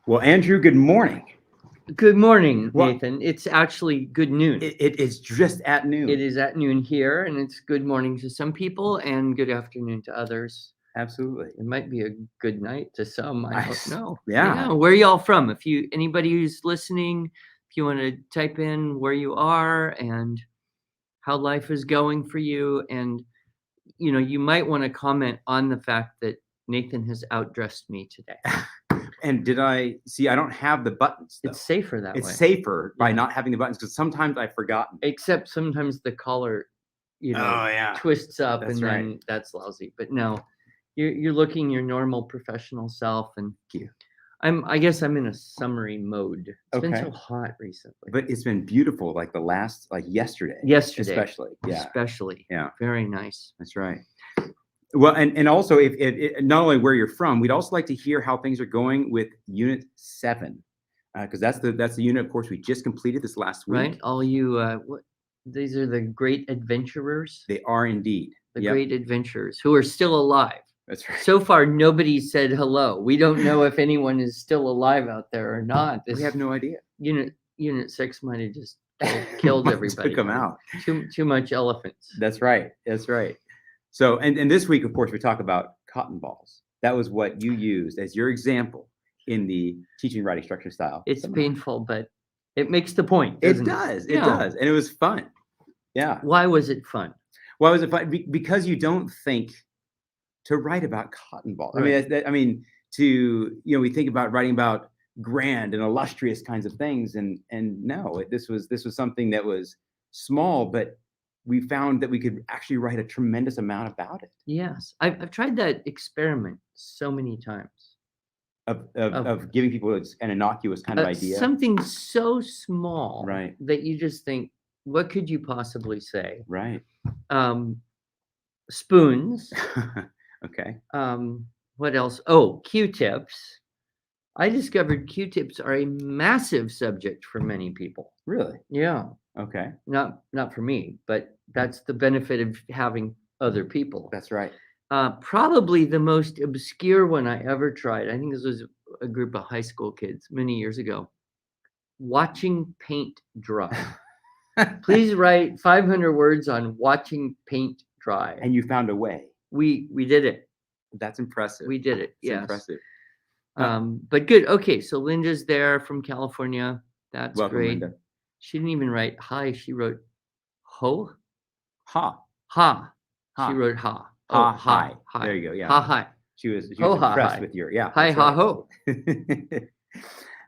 Well, Andrew, good morning. Good morning, Well, Nathan. It's actually good noon. it is just at noon. It is at noon here, and it's good morning to some people and good afternoon to others. Absolutely. It might be a good night to some. I don't know. Yeah. Where are y'all from? If you anybody who's listening, if you want to type in where you are and how life is going for you, and you might want to comment on the fact that Nathan has outdressed me today. And did I see? I don't have the buttons, though. It's safer that way. It's safer by Yeah. not having the buttons because sometimes I've forgotten. Except sometimes the collar, Oh, yeah. twists up, That's and right. then that's lousy. But no, you're looking your normal professional self, and Thank you. I guess I'm in a summery mode. It's been so Okay. hot recently. But it's been beautiful, like yesterday. Yesterday, especially. Yeah, especially. Yeah. Very nice. that's right. Well, and also, if not only where you're from, we'd also like to hear how things are going with Unit 7, because that's the unit, of course, we just completed this last week. Right? All you these are the great adventurers. They are indeed. The Yep. great adventurers who are still alive. That's right. So far, nobody said hello. We don't know if anyone is still alive out there or not. We have no idea. Unit 6 might have just killed everybody. Took them out. Too much elephants. That's right. That's right. So, and this week, of course, we talk about cotton balls. That was what you used as your example in the teaching writing structure style. It's seminar. painful, but it makes the point. It doesn't does. It Yeah. does. And it was fun. Yeah. Why was it fun? Why was it fun? Because you don't think to write about cotton balls. Right. I mean, we think about writing about grand and illustrious kinds of things, and no, this was something that was small, but we found that we could actually write a tremendous amount about it. Yes, I've tried that experiment so many times. Of giving people an innocuous kind of idea. Something so small, Right. that you just think, what could you possibly say? Right. Spoons. Okay. What else? Oh, Q-tips. I discovered Q-tips are a massive subject for many people. Really? Yeah. Okay. Not for me, but that's the benefit of having other people. That's right. Probably the most obscure one I ever tried. I think this was a group of high school kids many years ago. Watching paint dry. Please write 500 words on watching paint dry. And you found a way. We did it. That's impressive. We did it. It's Yes. impressive. But good. Okay, so Linda's there from California. That's Welcome, great. Linda. She didn't even write hi. She wrote ho. Ha. Ha. Ha. She wrote ha. Ha. Oh, Hi. Hi. There you go. Yeah. Ha hi. She was Ho, ha, impressed hi. with your Hi that's ha right. ho.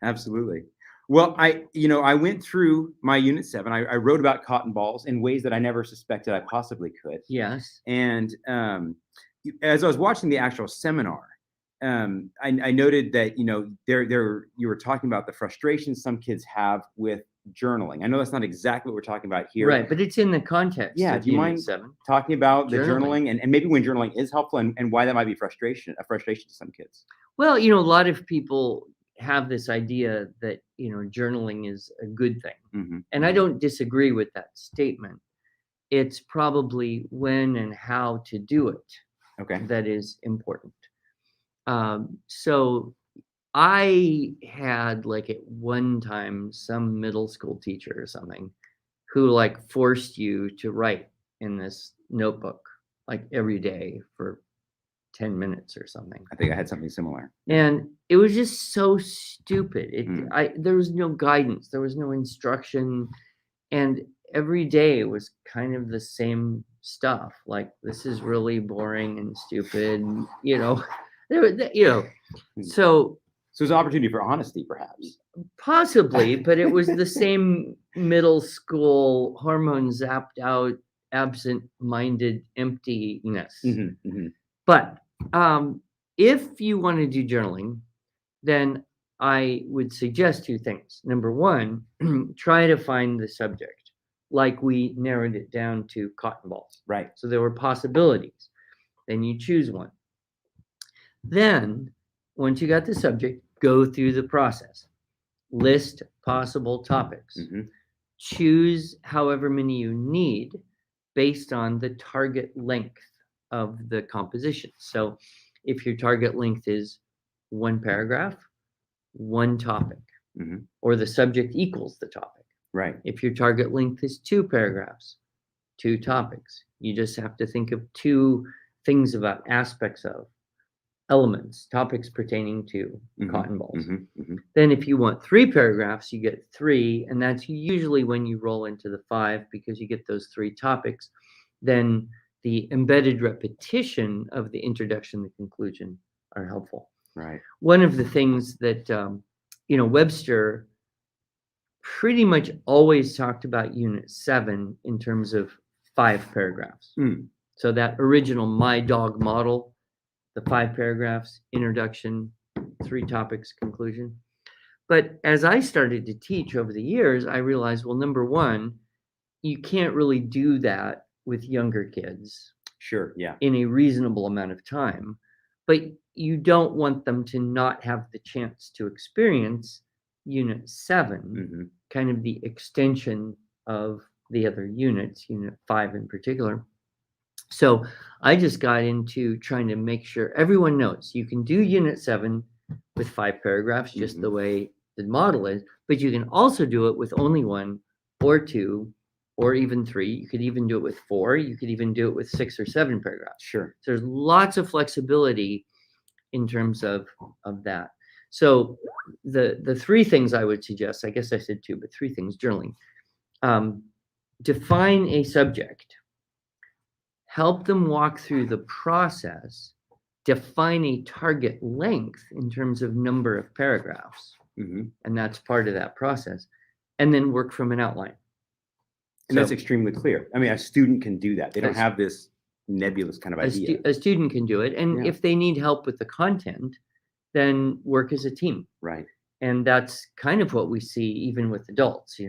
Absolutely. Well, I went through my Unit 7. I wrote about cotton balls in ways that I never suspected I possibly could. Yes. And as I was watching the actual seminar, I noted that you were talking about the frustrations some kids have with journaling. I know that's not exactly what we're talking about here. Right, but it's in the context. Yeah, of do you Unit mind 7. talking about the Journaling. journaling and maybe when journaling is helpful and why that might be a frustration to some kids? Well, a lot of people have this idea that journaling is a good thing, Mm-hmm. and I don't disagree with that statement. It's probably when and how to do it Okay. that is important. So I had at one time some middle school teacher or something who forced you to write in this notebook every day for 10 minutes or something. I think I had something similar. And it was just so stupid. Mm. There was no guidance, there was no instruction, and every day was kind of the same stuff. This is really boring and stupid. So there's an opportunity for honesty, perhaps. possibly, but it was the same middle school hormone zapped out, absent-minded emptiness. Mm-hmm, mm-hmm. But if you want to do journaling, then I would suggest two things. Number one, try to find the subject, like we narrowed it down to cotton balls. Right. So there were possibilities. Then you choose one. Then, once you got the subject, go through the process. List possible topics. Mm-hmm. Choose however many you need based on the target length of the composition. So if your target length is one paragraph, one topic, Mhm. or the subject equals the topic. Right. If your target length is 2 paragraphs, 2 topics, you just have to think of 2 things about aspects of, elements, topics pertaining to Mhm. cotton balls. Mhm. Mhm. Then if you want 3 paragraphs, you get 3, and that's usually when you roll into the 5 because you get those 3 topics. Then the embedded repetition of the introduction, the conclusion are helpful. Right. One of the things that, Webster pretty much always talked about Unit 7 in terms of 5 paragraphs. Mm. So that original My Dog model, the 5 paragraphs, introduction, 3 topics, conclusion. But as I started to teach over the years, I realized, well, number one, you can't really do that with younger kids Sure. Yeah. in a reasonable amount of time. But you don't want them to not have the chance to experience Unit 7, Mhm. kind of the extension of the other units, Unit 5 in particular. So I just got into trying to make sure everyone knows you can do Unit 7 with 5 paragraphs, just the way the model is, but you can also do it with only 1 or 2 or even 3. You could even do it with 4. You could even do it with 6 or 7 paragraphs. Sure. So there's lots of flexibility in terms of that. So the 3 things I would suggest, I guess I said 2, but 3 things, journaling. Define a subject. Help them walk through the process, define a target length in terms of number of paragraphs, Mhm. and that's part of that process, and then work from an outline. And that's So extremely clear. I mean, a student can do that. They don't As- have this nebulous kind of idea. a student can do it, and Yeah. if they need help with the content, then work as a team. Right. And that's kind of what we see even with adults.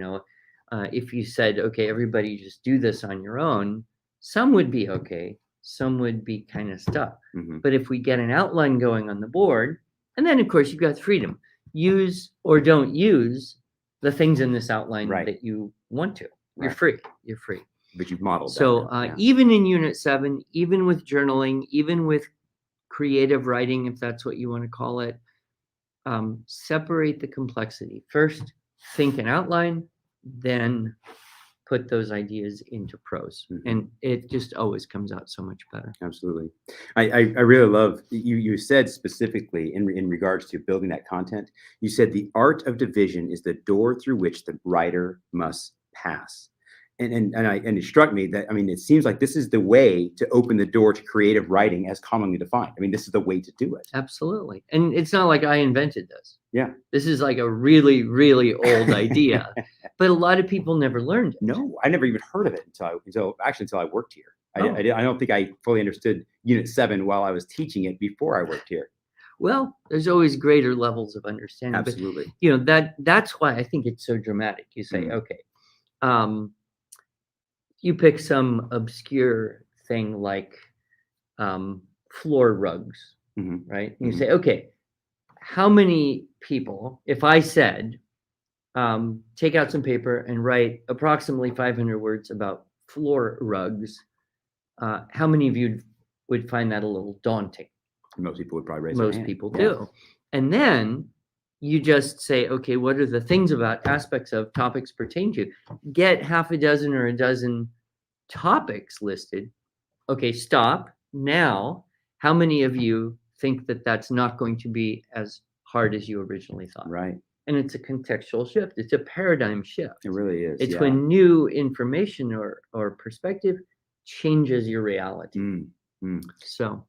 If you said, okay, everybody just do this on your own, some would be okay, some would be kind of stuck. Mhm. But if we get an outline going on the board, and then of course you've got freedom, use or don't use the things in this outline Right. that you want to. You're Right. free. You're free. But you've modeled that. So now. Yeah. even in Unit 7, even with journaling, even with creative writing, if that's what you want to call it, separate the complexity. First, think an outline, then put those ideas into prose. Mhm. And it just always comes out so much better. Absolutely. I really love you said specifically in regards to building that content, you said the art of division is the door through which the writer must pass. And it struck me that, I mean, it seems like this is the way to open the door to creative writing as commonly defined. I mean, this is the way to do it. Absolutely. And it's not like I invented this. Yeah. This is like a really, really old idea, but a lot of people never learned it. No, I never even heard of it until I worked here. Oh. I don't think I fully understood Unit 7 while I was teaching it before I worked here. Well, there's always greater levels of understanding. Absolutely. But that's why I think it's so dramatic. You say, okay, you pick some obscure thing like floor rugs, right? And you say, okay, how many people, if I said, take out some paper and write approximately 500 words about floor rugs, how many of you would find that a little daunting? Most people would probably raise their hand. Most people Yeah. do. And then you just say, okay, what are the things about aspects of topics pertain to? Get half a dozen or a dozen topics listed. Okay, stop. Now, how many of you think that that's not going to be as hard as you originally thought? Right. And it's a contextual shift. It's a paradigm shift. It really is. It's yeah. when new information or perspective changes your reality. So,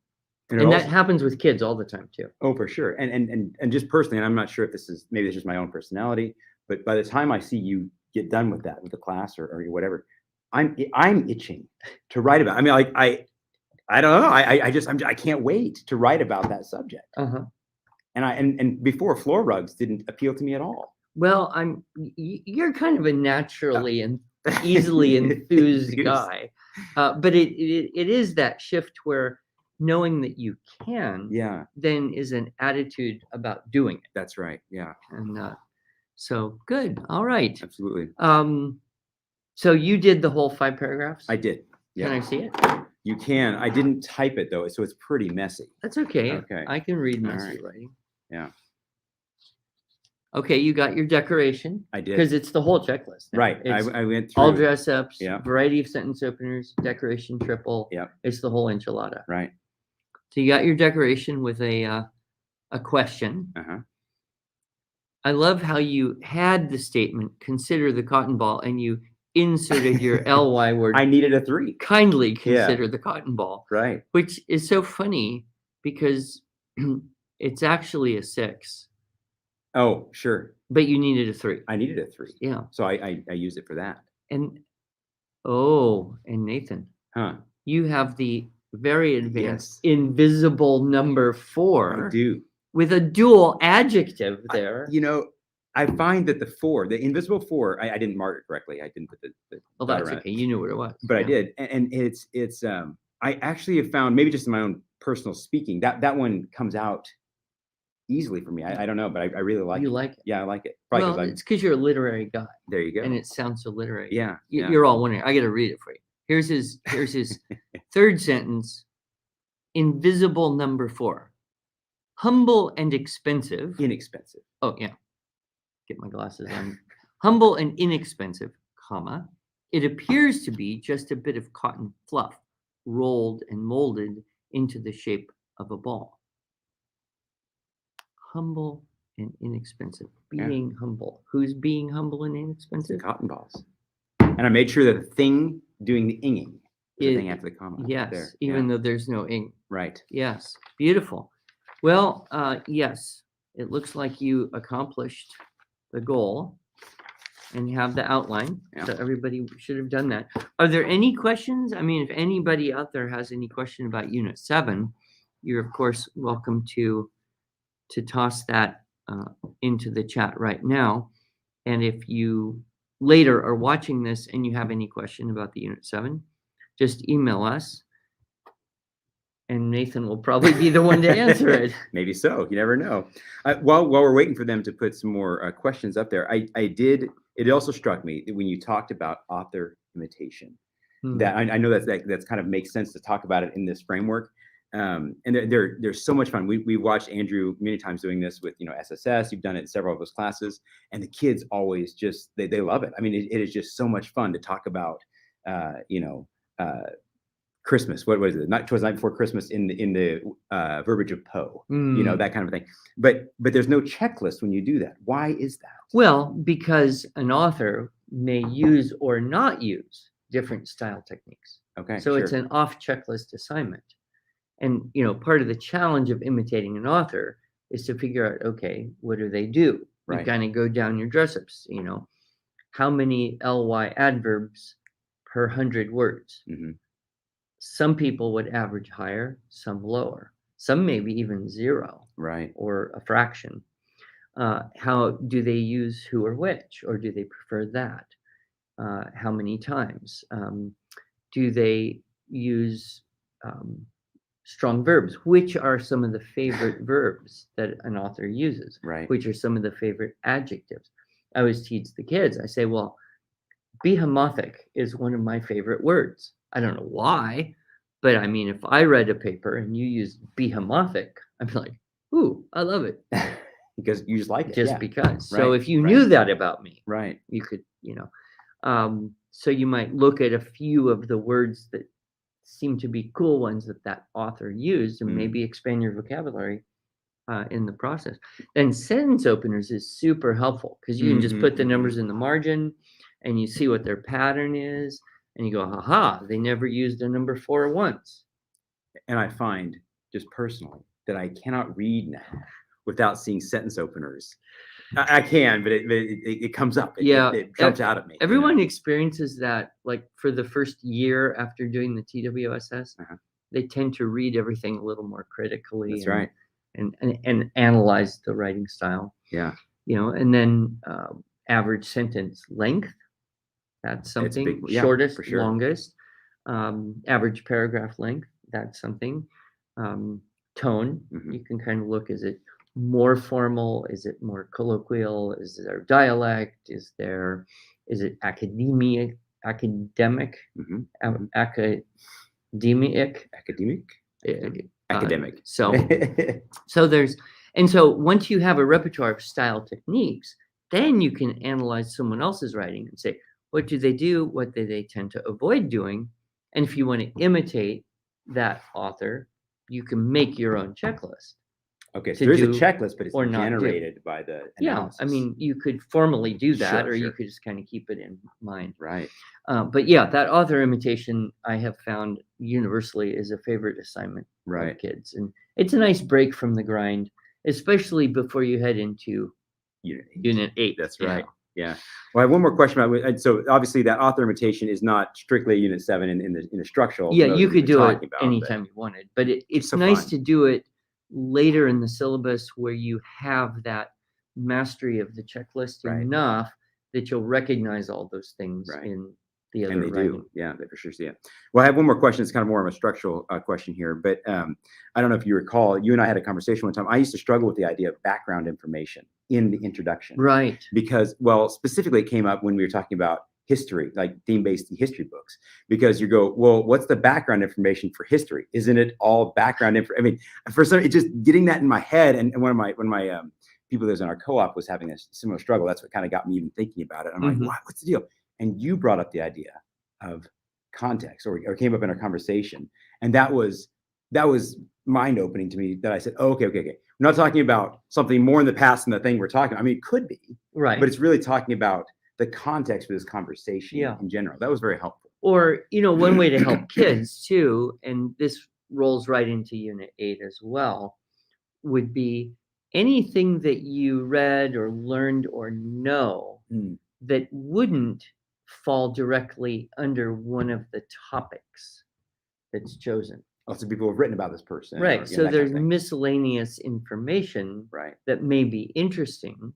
and that happens with kids all the time too. Oh, for sure. And just personally, and I'm not sure if maybe it's just my own personality, but by the time I see you get done with that, with the class or whatever, I'm itching to write about. I mean, like I don't know. I can't wait to write about that subject. And before, floor rugs didn't appeal to me at all. Well, you're kind of a naturally and easily enthused guy, but it is that shift where knowing that you can, then is an attitude about doing it. That's right. Yeah. And so good. All right. Absolutely. So you did the whole 5 paragraphs? I did. Yeah. Can I see it? You can. I didn't type it though, so it's pretty messy. That's okay. Okay. I can read messy right. writing. Yeah. Okay, you got your decoration. I did. Because it's the whole checklist. now. Right. It's I went through. all dress ups, Yeah. variety of sentence openers, decoration triple. Yep. It's the whole enchilada. Right. So you got your decoration with a question. Uh-huh. I love how you had the statement, consider the cotton ball, and you inserted your ly word. I needed a 3. Kindly consider the cotton ball. Right. Which is so funny because it's actually a 6. Oh, sure. But you needed a 3. I needed a 3. Yeah. So I used it for that. And Nathan, Huh. you have the very advanced Yes. invisible number 4. I do. With a dual adjective there. I find that the 4, the invisible 4, I didn't mark it correctly. I didn't put the Well, dot that's around okay. it. You knew what it was. But I did. And it's I actually have found, maybe just in my own personal speaking, that one comes out easily for me. I don't know, but I really like it. You like it? Yeah, I like it. Probably Well, 'cause it's because you're a literary guy. there you go. And it sounds so literary. Yeah. Yeah. You're all wondering. I got to read it for you. Here's his third sentence. Invisible number 4. Humble and expensive. Inexpensive. Oh, yeah. Get my glasses on. Humble and inexpensive, comma. It appears to be just a bit of cotton fluff rolled and molded into the shape of a ball. Humble and inexpensive. Being humble. Who's being humble and inexpensive? Cotton balls. And I made sure that the thing doing the inging is the thing after the comma. Yes, There. even though there's no ing. Right. Yes, beautiful. Well, yes, it looks like you accomplished the goal and have the outline. Yeah. So everybody should have done that. Are there any questions? I mean, if anybody out there has any question about Unit 7, you're of course welcome to toss that into the chat right now. And if you later are watching this and you have any question about the Unit 7, just email us. And Nathan will probably be the one to answer it. Maybe so. You never know. While we're waiting for them to put some more questions up there, it also struck me that when you talked about author imitation, that I know that's kind of makes sense to talk about it in this framework. And they're so much fun. We watched Andrew many times doing this with SSS. You've done it in several of those classes, and the kids always just they love it. I mean, it is just so much fun to talk about. Christmas. What was it? Twas night before Christmas in the verbiage of Poe. That kind of thing. But there's no checklist when you do that. Why is that? Well, because an author may use or not use different style techniques. Okay. So it's an off checklist assignment. And part of the challenge of imitating an author is to figure out, okay, what do they do? Right. You kind of go down your dress ups, how many ly adverbs per 100 words? Mm-hmm. Some people would average higher, some lower, some maybe even 0, right, or a fraction. How do they use who or which, or do they prefer that? How many times? Do they use strong verbs? Which are some of the favorite verbs that an author uses? Right. Which are some of the favorite adjectives? I always teach the kids. I say, well, behemothing is one of my favorite words. I don't know why, but I mean, if I read a paper and you used behemothing, I'd be like, ooh, I love it. Because you just like it. Just because. Right. So if you knew that about me, right, you could, so you might look at a few of the words that seem to be cool ones that author used and maybe expand your vocabulary in the process. And sentence openers is super helpful because you can just put the numbers in the margin and you see what their pattern is. And you go, haha, they never used a number 4 once. And I find, just personally, that I cannot read now without seeing sentence openers. I can, but it comes up. It jumps out at me. Everyone experiences that, like for the first year after doing the TWSS, they tend to read everything a little more critically. That's right. And analyze the writing style. Yeah. And then average sentence length. That's something. Shortest, for sure. Longest. Average paragraph length. That's something. Tone. You can kind of look, is it more formal? Is it more colloquial? Is there dialect? Is it academic? Academic? Academic. So there's, And so once you have a repertoire of style techniques, then you can analyze someone else's writing and say, what do they do? What do they tend to avoid doing? And if you want to imitate that author, you can make your own checklist. Okay, so to there's a do checklist, but it's or not do. generated by the analysis. Yeah, I mean, you could formally do that, Sure, or you sure. could just kind of keep it in mind. Right. But yeah, that author imitation I have found universally is a favorite assignment Right. of kids, and it's a nice break from the grind, especially before you head into Unit 8. That's right. Yeah. Well, I have one more question about and so obviously that author imitation is not strictly Unit 7 in the structural. Yeah, mode you that we could were do it talking about, anytime you wanted, but it's so nice fun. to do it later in the syllabus where you have that mastery of the checklist Right. enough that you'll recognize all those things Right. in the other And they writing. do. Yeah, they for sure see it. Well, I have one more question. It's kind of more of a structural question here, but I don't know if you recall, you and I had a conversation one time. I used to struggle with the idea of background information in the introduction. Right. Because, well, specifically it came up when we were talking about history, like theme-based history books, because you go, well, what's the background information for history? Isn't it all background info? I mean, for some, it's just getting that in my head. And when my people that was in our co-op was having a similar struggle, that's what kind of got me even thinking about it. I'm like, what's the deal? And you brought up the idea of context, or came up in our conversation, and that was mind-opening to me. That I said, oh, okay. We're not talking about something more in the past than the thing we're talking about. I mean, it could be, Right. but it's really talking about the context for this conversation in general. That was very helpful. Or, one way to help kids too, and this rolls right into Unit 8 as well, would be anything that you read or learned or know that wouldn't fall directly under one of the topics that's chosen. Lots of people have written about this person. Right. Or, so there's miscellaneous information that may be interesting,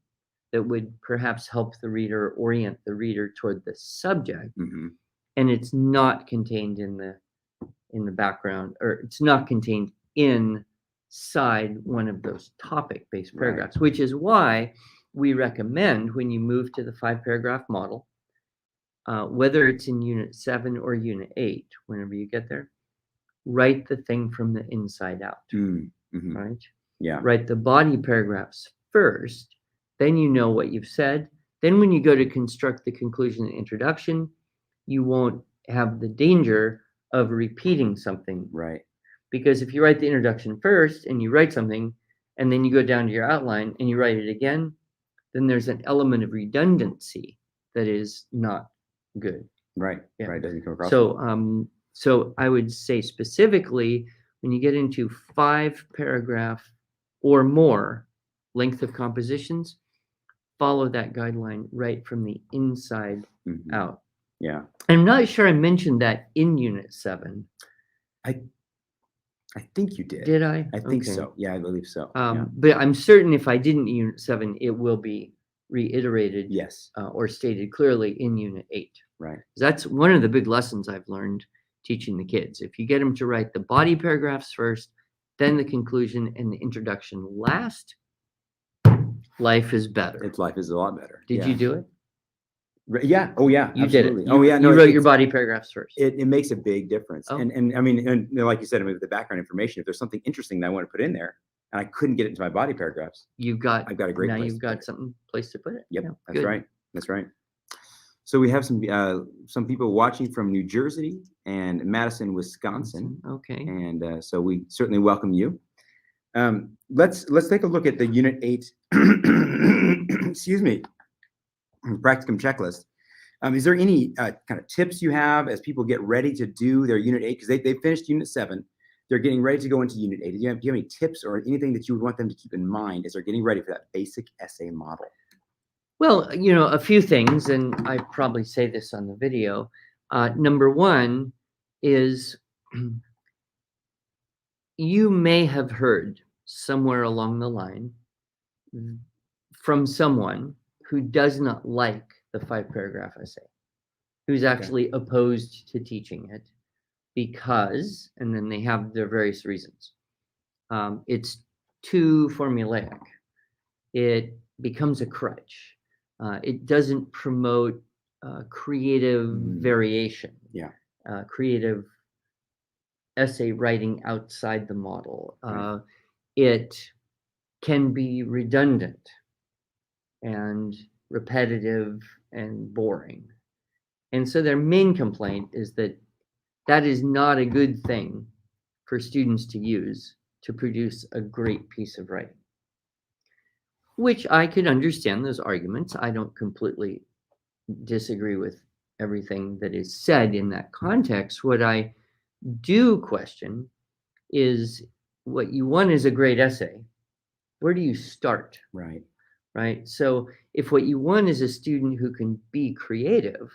that would perhaps help the reader, orient the reader toward the subject, and it's not contained in the background, or it's not contained inside one of those topic-based paragraphs, which is why we recommend when you move to the 5-paragraph model, whether it's in Unit 7 or Unit 8, whenever you get there, write the thing from the inside out, right? Yeah. Write the body paragraphs first, then you know what you've said. Then when you go to construct the conclusion and introduction, you won't have the danger of repeating something. Right. Because if you write the introduction first and you write something, and then you go down to your outline and you write it again, then there's an element of redundancy that is not good. Right. Yeah. Right. Doesn't come across. So I would say specifically when you get into 5-paragraph or more length of compositions, follow that guideline right from the inside out. Yeah. I'm not sure I mentioned that in Unit 7. I think you did. Did I? I think so. Yeah, I believe so. But I'm certain if I didn't in Unit 7, it will be reiterated. Yes. Or stated clearly in Unit 8. Right. That's one of the big lessons I've learned teaching the kids. If you get them to write the body paragraphs first, then the conclusion and the introduction last, life is better. Life is a lot better. Did you do it? Yeah. Oh, yeah. You absolutely. did it. You wrote your body paragraphs first. It makes a big difference. Oh. And I mean, and like you said, I mean, the background information, if there's something interesting that I want to put in there and I couldn't get it into my body paragraphs, I've got a great place. Now you've got some place to put it. Yep. Yeah, that's good. right. That's right. So we have some people watching from New Jersey and Madison, Wisconsin. Okay. And so we certainly welcome you. Let's take a look at the Unit 8, excuse me, practicum checklist. Is there any kind of tips you have as people get ready to do their Unit 8? Because they finished Unit 7. They're getting ready to go into Unit 8. Do you have any tips or anything that you would want them to keep in mind as they're getting ready for that basic essay model? Well, a few things, and I probably say this on the video. Number one is you may have heard somewhere along the line from someone who does not like the 5-paragraph essay, who's actually opposed to teaching it because, and then they have their various reasons. It's too formulaic. It becomes a crutch. It doesn't promote creative variation, creative essay writing outside the model. It can be redundant and repetitive and boring. And so their main complaint is that that is not a good thing for students to use to produce a great piece of writing. Which I could understand those arguments. I don't completely disagree with everything that is said in that context. What I do question is what you want is a great essay. Where do you start? Right. Right. So if what you want is a student who can be creative,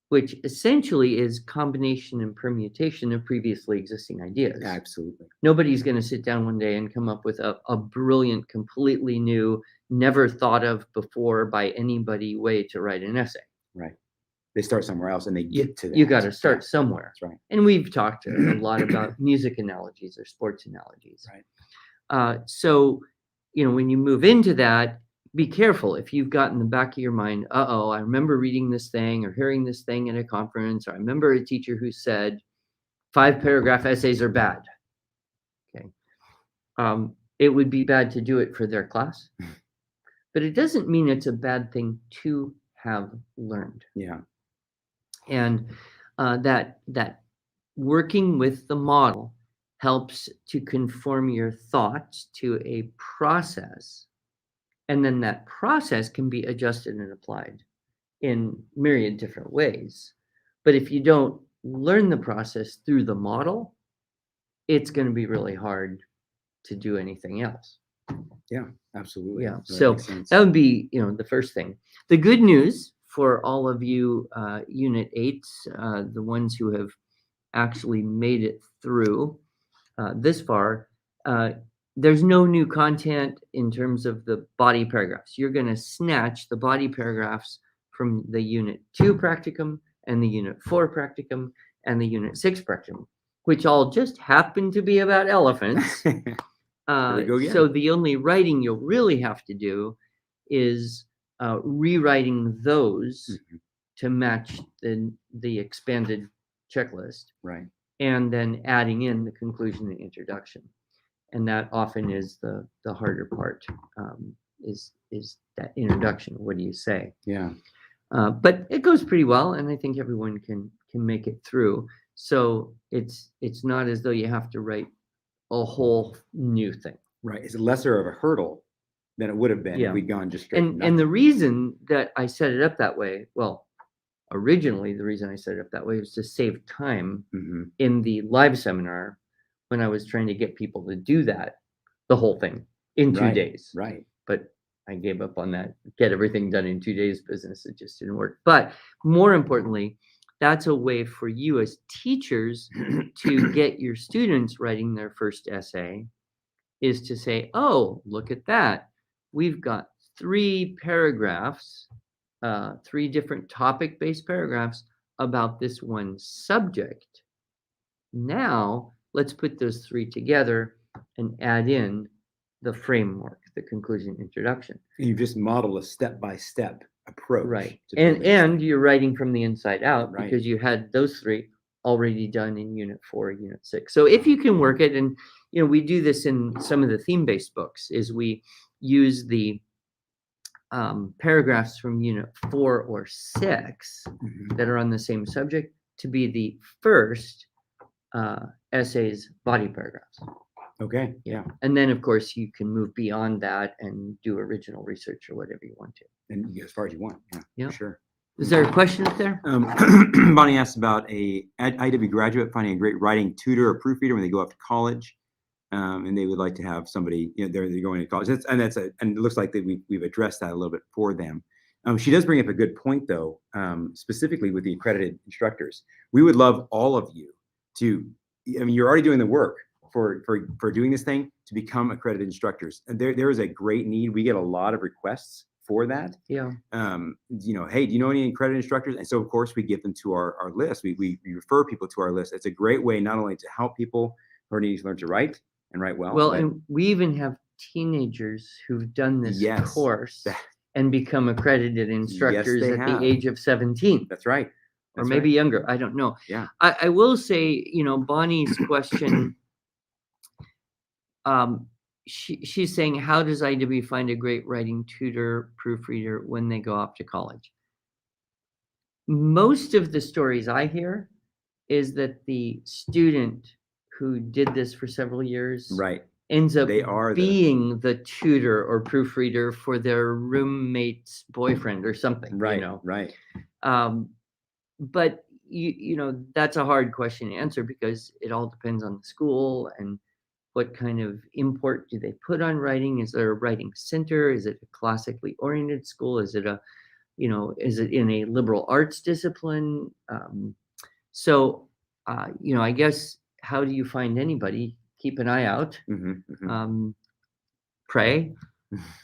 which essentially is combination and permutation of previously existing ideas. Absolutely. Nobody's going to sit down one day and come up with a brilliant, completely new, never thought of before by anybody way to write an essay. Right. They start somewhere else and they get to that. You got to start somewhere. That's right. And we've talked a lot about music analogies or sports analogies. Right. So, when you move into that, be careful if you've got in the back of your mind, I remember reading this thing or hearing this thing at a conference, or I remember a teacher who said 5-paragraph essays are bad. Okay. It would be bad to do it for their class, but it doesn't mean it's a bad thing to have learned. Yeah. And that working with the model helps to conform your thoughts to a process. And then that process can be adjusted and applied in myriad different ways. But if you don't learn the process through the model, it's going to be really hard to do anything else. Yeah, absolutely. Yeah. So that would be, the first thing. The good news for all of you Unit 8s, the ones who have actually made it through this far, there's no new content in terms of the body paragraphs. You're going to snatch the body paragraphs from the Unit 2 practicum and the Unit 4 practicum and the Unit 6 practicum, which all just happen to be about elephants. So the only writing you'll really have to do is rewriting those to match the expanded checklist. Right. And then adding in the conclusion and introduction. And that often is the harder part, is that introduction. What do you say? Yeah. But it goes pretty well, and I think everyone can make it through. So it's not as though you have to write a whole new thing. Right. It's lesser of a hurdle than it would have been if we'd gone just straight. And the reason that I set it up that way, originally the reason I set it up that way was to save time in the live seminar when I was trying to get people to do that, the whole thing in 2 days. Right. But I gave up on that, get everything done in 2 days business. It just didn't work. But more importantly, that's a way for you as teachers to get your students writing their first essay, is to say, oh, look at that. We've got 3 paragraphs, 3 different topic-based paragraphs about this one subject. Now, let's put those 3 together and add in the framework, the conclusion, introduction. You just model a step-by-step approach. Right. And you're writing from the inside out because you had those 3 already done in Unit 4, Unit 6. So if you can work it, and we do this in some of the theme-based books, is we use the paragraphs from Unit 4 or 6 that are on the same subject to be the first essay's body paragraphs. Okay. Yeah. And then, of course, you can move beyond that and do original research or whatever you want to. And as far as you want. Yeah. Sure. Is there a question up there? Bonnie asked about a IW graduate finding a great writing tutor or proofreader when they go off to college, and they would like to have somebody. They're going to college, and it looks like that we've addressed that a little bit for them. She does bring up a good point, though, specifically with the accredited instructors. We would love all of you to. You're already doing the work for doing this thing, to become accredited instructors, and there is a great need. We get a lot of requests for that. Yeah. Hey, do you know any accredited instructors? And so, of course, we give them to our list. We refer people to our list. It's a great way not only to help people who are needing to learn to write and write well. And we even have teenagers who've done this course and become accredited instructors at the age of 17. That's right. Or maybe younger. I don't know. Yeah. I will say, Bonnie's question, she's saying, how does IW find a great writing tutor, proofreader when they go off to college? Most of the stories I hear is that the student who did this for several years Right. ends up They are being the tutor or proofreader for their roommate's boyfriend or something, right. you know. Right. But you know, that's a hard question to answer because it all depends on the school and what kind of import do they put on writing. Is there a writing center? Is it a classically oriented school? Is it a, you know, is it in a liberal arts discipline? So you know, I guess, how do you find anybody? Keep an eye out. Pray.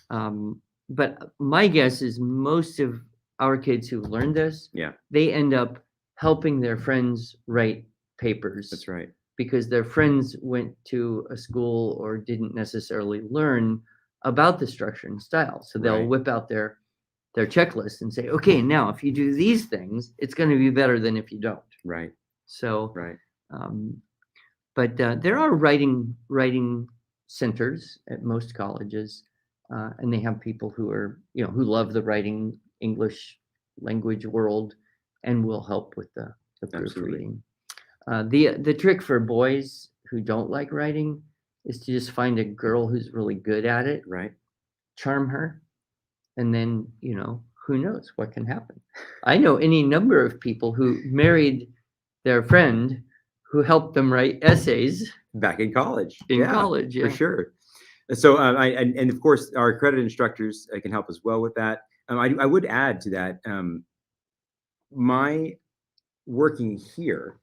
But my guess is most of our kids who learn this, they end up helping their friends write papers. That's right. Because their friends went to a school or didn't necessarily learn about the structure and style. So they'll whip out their checklist and say, okay, now if you do these things, it's going to be better than if you don't. Right. So, right. But there are writing centers at most colleges, and they have people who are, you know, who love the writing English language world and will help with the proofreading. The trick for boys who don't like writing is to just find a girl who's really good at it, right? Charm her, and then, you know, who knows what can happen. I know any number of people who married their friend who helped them write essays back in college. College, for sure. So and of course our accredited instructors can help as well with that. I would add to that, my working here,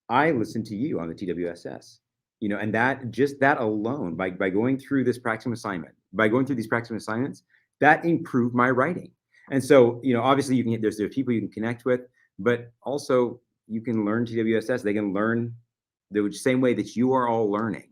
I listen to you on the TWSS, you know, and that just that alone, by going through this practicum assignment, by going through these practicum assignments, that improved my writing. And so, you know, obviously you can there's people you can connect with, but also you can learn TWSS. They can learn the same way that you are all learning,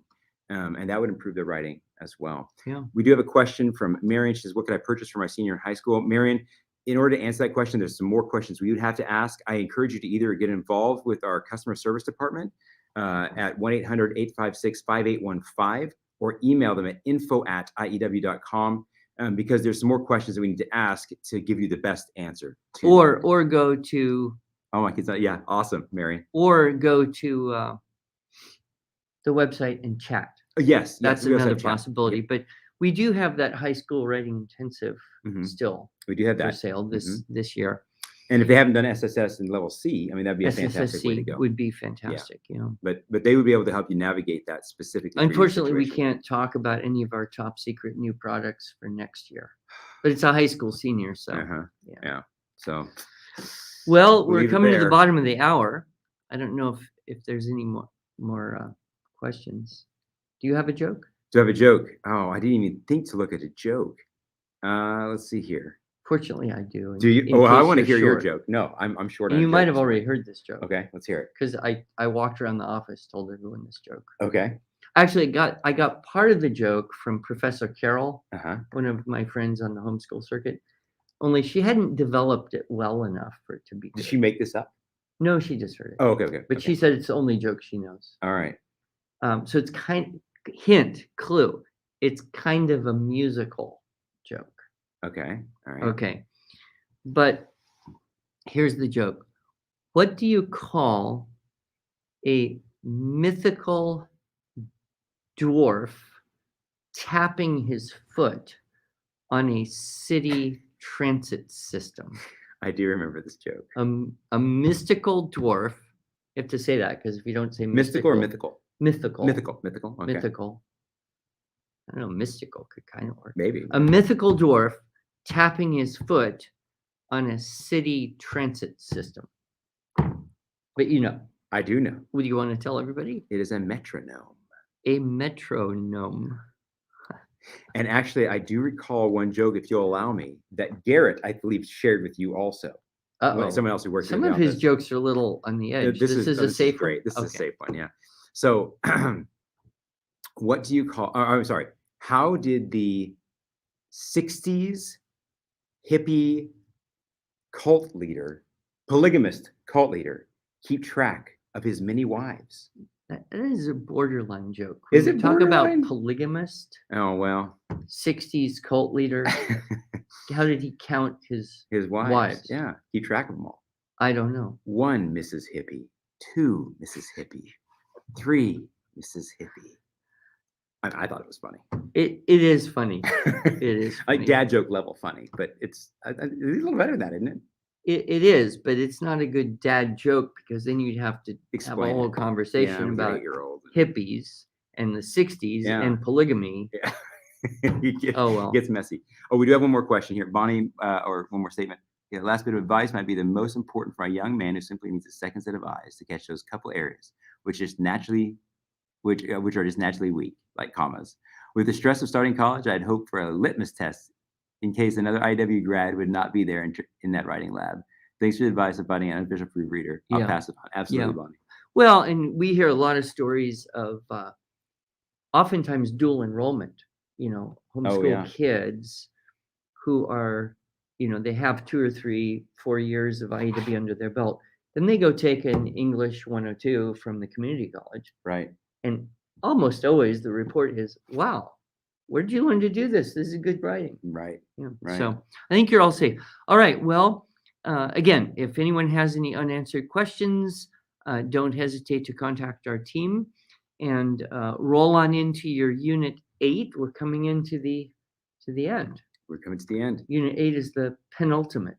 and that would improve their writing as well. Yeah. We do have a question from Marion. She says, "What could I purchase for my senior in high school?" Marion, in order to answer that question, there's some more questions we would have to ask. I encourage you to either get involved with our customer service department at 1-800-856-5815 or email them at info@iew.com because there's some more questions that we need to ask to give you the best answer. Or go to... Oh, my kids. Yeah. Awesome, Marion. Or go to the website and chat. Yes. That's another possibility. Yep. But we do have that high school writing intensive still. We do have that for sale this year. And if they haven't done SSS in level C, I mean, that'd be a fantastic way to go. Would be fantastic, you know. But they would be able to help you navigate that specifically. Unfortunately, we can't talk about any of our top secret new products for next year. But it's a high school senior, so yeah. So well, we're coming to the bottom of the hour. I don't know if there's any more questions. Do you have a joke? Do you have a joke? Oh, I didn't even think to look at a joke. Let's see here. Fortunately, I do. Do you? Oh, I want to hear your joke. No, I'm short on you might have already heard this joke. Okay, let's hear it. Because I walked around the office, told everyone this joke. Okay. Actually, I got part of the joke from Professor Carol, one of my friends on the homeschool circuit. Only she hadn't developed it well enough for it to be good. Did she make this up? No, she just heard it. Oh, okay. But she said it's the only joke she knows. All right. So it's clue. It's kind of a musical joke. Okay. All right. Okay. But here's the joke. What do you call a mythical dwarf tapping his foot on a city transit system? I do remember this joke. A mystical dwarf. You have to say that because if you don't say mystical or mythical? Mythical. Mythical. Okay. Mythical. I don't know. Mystical could kind of work. Maybe. A mythical dwarf tapping his foot on a city transit system. But you know. I do know. What do you want to tell everybody? It is a metronome. A metronome. And actually, I do recall one joke, if you'll allow me, that Garrett, I believe, shared with you also. Someone else who worked. Some of his jokes are a little on the edge. This is a safe one. This is a safe one. Yeah. So, what do you call? I'm sorry. How did the 60s hippie cult leader, polygamist cult leader, keep track of his many wives? That is a borderline joke. Is When it you talk about borderline? polygamist, Oh, well. 60s cult leader, how did he count his His wives. wives? Yeah. Keep track of them all. I don't know. 1 Mrs. Hippie, 2 Mrs. Hippie, 3 Mrs. Hippie. I thought it was funny. It is funny. It is funny. Like dad joke level funny, but it's a little better than that, isn't it? It is, but it's not a good dad joke because then you'd have to have a Explain whole it. conversation with your about 8-year-old. hippies and the 60s Yeah. and polygamy. Yeah. Oh, well. It gets messy. Oh, we do have one more question here. Bonnie, or one more statement. Yeah, the last bit of advice might be the most important for a young man who simply needs a second set of eyes to catch those couple areas, which are just naturally weak, like commas. With the stress of starting college, I'd hope for a litmus test in case another IW grad would not be there in that writing lab. Thanks for the advice of finding an unofficial proofreader. I'll Yeah. pass it on. Absolutely, Yeah. Bonnie. Well, and we hear a lot of stories of oftentimes dual enrollment, homeschool yeah. kids who are, they have 2 or 3, 4 years of IEW under their belt. Then they go take an English 102 from the community college. Right. And almost always the report is, wow, where did you learn to do this? This is good writing. Right. Yeah. Right. So I think you're all safe. All right. Well, again, if anyone has any unanswered questions, don't hesitate to contact our team and roll on into your Unit 8. We're coming into the end. We're coming to the end. Unit 8 is the penultimate.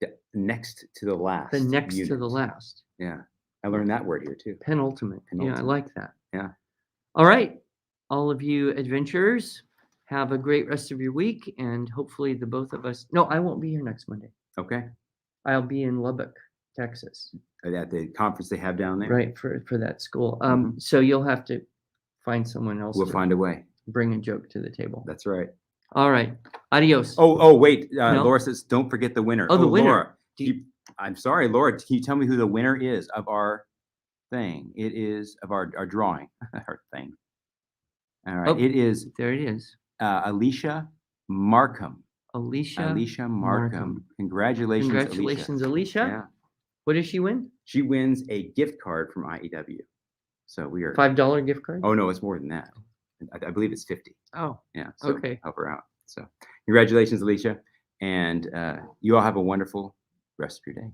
Yeah, next to the last. The next to unit. the last. Yeah. I learned that word here too. Penultimate. Yeah, I Penultimate. like that. Yeah. All right. All of you adventurers, have a great rest of your week. And hopefully the both of us. No, I won't be here next Monday. Okay. I'll be in Lubbock, Texas. At the conference they have down there. Right, for that school. Mhm. So you'll have to find someone else We'll to find a way. bring a joke to the table. That's right. All right. Adios. Oh, wait. No? Laura says, don't forget the winner. Oh, the winner. Laura, I'm sorry, Laura. Can you tell me who the winner is of our thing? It is of our drawing. Our thing. All right. Oh, it is there it is. Alicia Markham. Alicia Markham. Congratulations, Congratulations, Alicia. Yeah. What does she win? She wins a gift card from IEW. So we are $5 gift card? Oh no, it's more than that. I believe it's 50. Oh, Yeah. So okay. help her out. So congratulations, Alicia. And you all have a wonderful rest of your day.